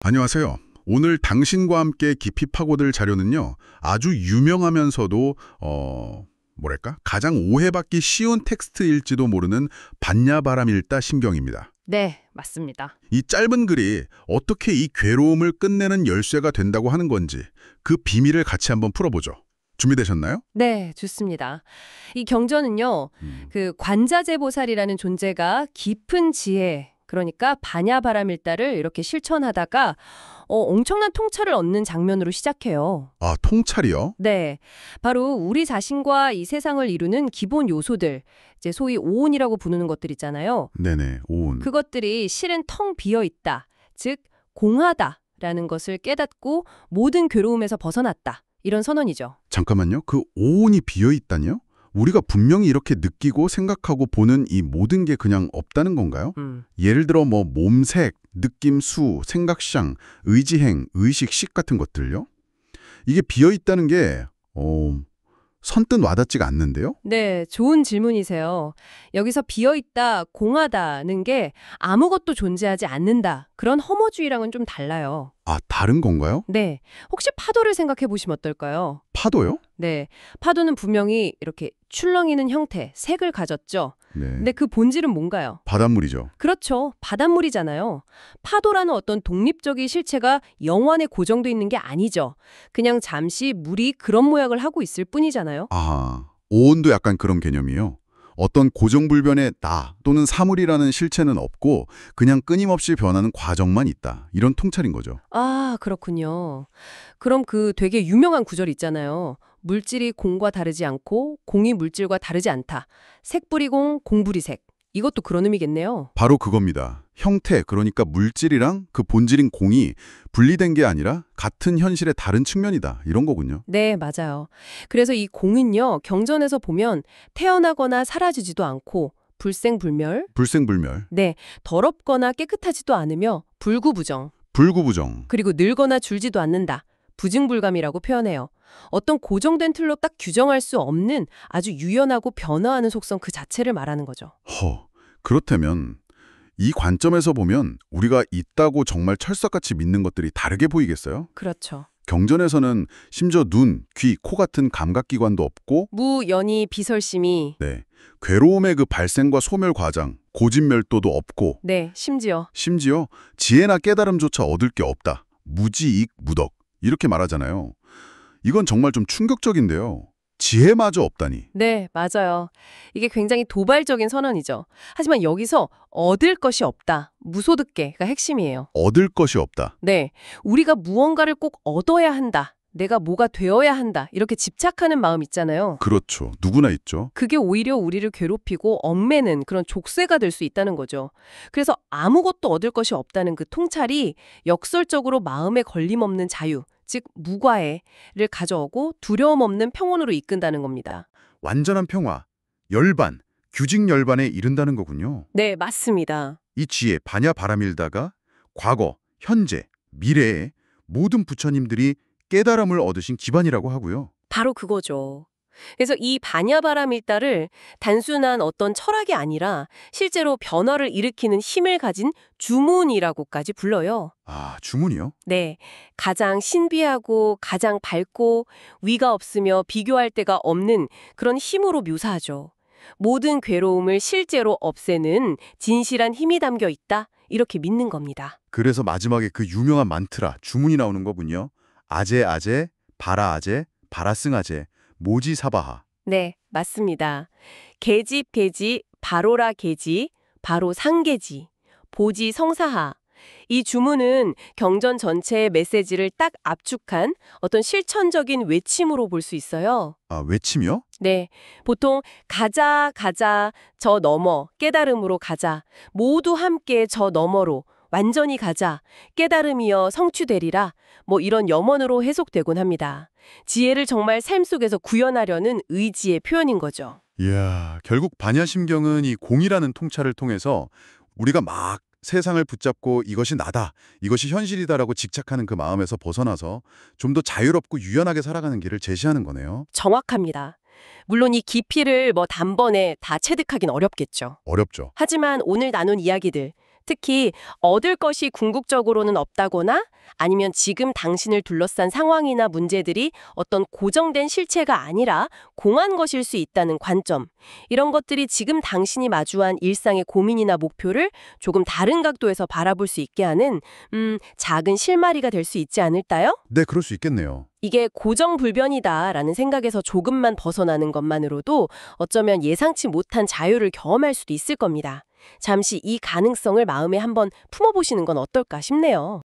안녕하세요. 오늘 당신과 함께 깊이 파고들 자료는요. 아주 유명하면서도 가장 오해받기 쉬운 텍스트일지도 모르는 반야바람일다 심경입니다. 네, 맞습니다. 이 짧은 글이 어떻게 이 괴로움을 끝내는 열쇠가 된다고 하는 건지 그 비밀을 같이 한번 풀어보죠. 준비되셨나요? 네, 좋습니다. 이 경전은요, 그 관자재보살이라는 존재가 깊은 지혜, 그러니까 반야바람일다를 이렇게 실천하다가 엄청난 통찰을 얻는 장면으로 시작해요. 아, 통찰이요? 네, 바로 우리 자신과 이 세상을 이루는 기본 요소들, 이제 소위 오온이라고 부르는 것들 있잖아요. 네네, 오온. 그것들이 실은 텅 비어 있다, 즉 공하다라는 것을 깨닫고 모든 괴로움에서 벗어났다. 이런 선언이죠. 잠깐만요. 그 오온이 비어있다니요? 우리가 분명히 이렇게 느끼고 생각하고 보는 이 모든 게 그냥 없다는 건가요? 예를 들어 몸색, 느낌, 수, 생각시장, 의지행, 의식, 식 같은 것들요? 이게 비어있다는 게 선뜻 와닿지가 않는데요? 네, 좋은 질문이세요. 여기서 비어있다, 공하다는 게 아무것도 존재하지 않는다. 그런 허무주의랑은 좀 달라요. 아, 다른 건가요? 네, 혹시 파도를 생각해 보시면 어떨까요? 파도요? 네, 파도는 분명히 이렇게 출렁이는 형태, 색을 가졌죠. 네. 근데 그 본질은 뭔가요? 바닷물이죠. 그렇죠. 바닷물이잖아요. 파도라는 어떤 독립적인 실체가 영원에 고정돼 있는 게 아니죠. 그냥 잠시 물이 그런 모양을 하고 있을 뿐이잖아요. 아하, 오온도 약간 그런 개념이요. 어떤 고정불변의 나 또는 사물이라는 실체는 없고 그냥 끊임없이 변하는 과정만 있다. 이런 통찰인 거죠. 아, 그렇군요. 그럼 그 되게 유명한 구절 있잖아요. 물질이 공과 다르지 않고 공이 물질과 다르지 않다. 색불이 공, 공불이 색. 이것도 그런 의미겠네요. 바로 그겁니다. 형태, 그러니까 물질이랑 그 본질인 공이 분리된 게 아니라 같은 현실의 다른 측면이다. 이런 거군요. 네, 맞아요. 그래서 이 공은요, 경전에서 보면 태어나거나 사라지지도 않고 불생불멸, 불생불멸, 네, 더럽거나 깨끗하지도 않으며 불구부정, 불구부정. 그리고 늙거나 줄지도 않는다. 부증불감이라고 표현해요. 어떤 고정된 틀로 딱 규정할 수 없는 아주 유연하고 변화하는 속성 그 자체를 말하는 거죠. 그렇다면 이 관점에서 보면 우리가 있다고 정말 철석같이 믿는 것들이 다르게 보이겠어요? 그렇죠. 경전에서는 심지어 눈, 귀, 코 같은 감각기관도 없고 무, 연이, 비설심이 네, 괴로움의 그 발생과 소멸 과정, 고진멸도도 없고 네, 심지어 지혜나 깨달음조차 얻을 게 없다. 무지익, 무덕 이렇게 말하잖아요. 이건 정말 좀 충격적인데요. 지혜마저 없다니. 네, 맞아요. 이게 굉장히 도발적인 선언이죠. 하지만 여기서 얻을 것이 없다. 무소득계가 핵심이에요. 얻을 것이 없다. 네, 우리가 무언가를 꼭 얻어야 한다. 내가 뭐가 되어야 한다. 이렇게 집착하는 마음 있잖아요. 그렇죠. 누구나 있죠. 그게 오히려 우리를 괴롭히고 얽매는 그런 족쇄가 될 수 있다는 거죠. 그래서 아무것도 얻을 것이 없다는 그 통찰이 역설적으로 마음에 걸림없는 자유, 즉 무과해를 가져오고 두려움 없는 평온으로 이끈다는 겁니다. 완전한 평화, 열반, 규직 열반에 이른다는 거군요. 네, 맞습니다. 이 지혜 반야 바람일다가 과거, 현재, 미래의 모든 부처님들이 깨달음을 얻으신 기반이라고 하고요. 바로 그거죠. 그래서 이 반야바람일다를 단순한 어떤 철학이 아니라 실제로 변화를 일으키는 힘을 가진 주문이라고까지 불러요. 아, 주문이요? 네, 가장 신비하고 가장 밝고 위가 없으며 비교할 데가 없는 그런 힘으로 묘사하죠. 모든 괴로움을 실제로 없애는 진실한 힘이 담겨 있다. 이렇게 믿는 겁니다. 그래서 마지막에 그 유명한 만트라, 주문이 나오는 거군요. 아제 아제, 바라 아제, 바라승 아제, 모지 사바하. 네, 맞습니다. 계집 계지, 바로라 계지, 바로 상계지, 보지 성사하. 이 주문은 경전 전체의 메시지를 딱 압축한 어떤 실천적인 외침으로 볼 수 있어요. 아, 외침이요? 네, 보통 가자, 가자, 저 너머, 깨달음으로 가자, 모두 함께 저 너머로, 완전히 가자, 깨달음이여 성취되리라, 뭐 이런 염원으로 해석되곤 합니다. 지혜를 정말 삶 속에서 구현하려는 의지의 표현인 거죠. 이야, 결국 반야심경은 이 공이라는 통찰을 통해서 우리가 막 세상을 붙잡고 이것이 나다, 이것이 현실이다라고 직착하는 그 마음에서 벗어나서 좀 더 자유롭고 유연하게 살아가는 길을 제시하는 거네요. 정확합니다. 물론 이 깊이를 단번에 다 체득하긴 어렵겠죠. 어렵죠. 하지만 오늘 나눈 이야기들, 특히 얻을 것이 궁극적으로는 없다거나 아니면 지금 당신을 둘러싼 상황이나 문제들이 어떤 고정된 실체가 아니라 공한 것일 수 있다는 관점. 이런 것들이 지금 당신이 마주한 일상의 고민이나 목표를 조금 다른 각도에서 바라볼 수 있게 하는 작은 실마리가 될 수 있지 않을까요? 네, 그럴 수 있겠네요. 이게 고정불변이다라는 생각에서 조금만 벗어나는 것만으로도 어쩌면 예상치 못한 자유를 경험할 수도 있을 겁니다. 잠시 이 가능성을 마음에 한번 품어보시는 건 어떨까 싶네요.